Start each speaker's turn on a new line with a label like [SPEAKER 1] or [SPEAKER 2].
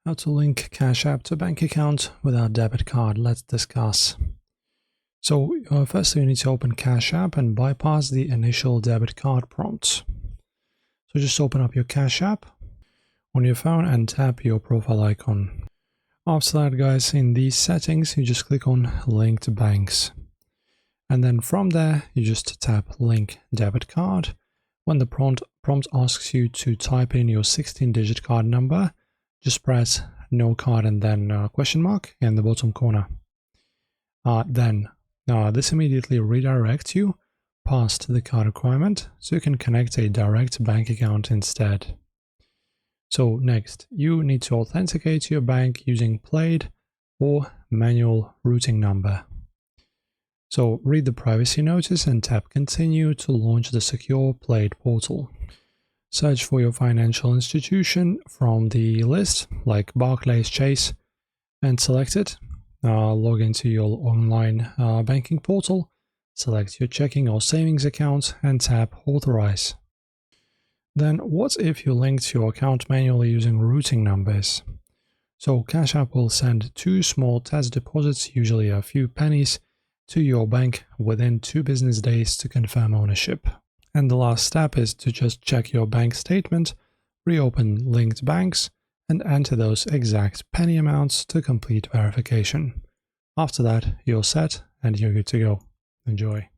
[SPEAKER 1] How to link Cash App to bank account without debit card. Let's discuss. So firstly, you need to open Cash App and bypass the initial debit card prompts. So just open up your Cash App on your phone and tap your profile icon. After that, guys, in these settings, you just click on Linked Banks. And then from there, you just tap Link Debit Card. When the prompt asks you to type in your 16-digit card number, just press No Card and then question mark in the bottom corner. This immediately redirects you past the card requirement, so you can connect a direct bank account instead. So next, you need to authenticate to your bank using PLAID or manual routing number. So read the privacy notice and tap Continue to launch the secure PLAID portal. Search for your financial institution from the list, like Barclays, Chase, and select it. Log into your online banking portal, select your checking or savings account, and tap Authorize. Then what if you linked your account manually using routing numbers? So Cash App will send 2 small test deposits, usually a few pennies, to your bank within 2 business days to confirm ownership. And the last step is to just check your bank statement, reopen linked banks, and enter those exact penny amounts to complete verification. After that, you're set and you're good to go. Enjoy.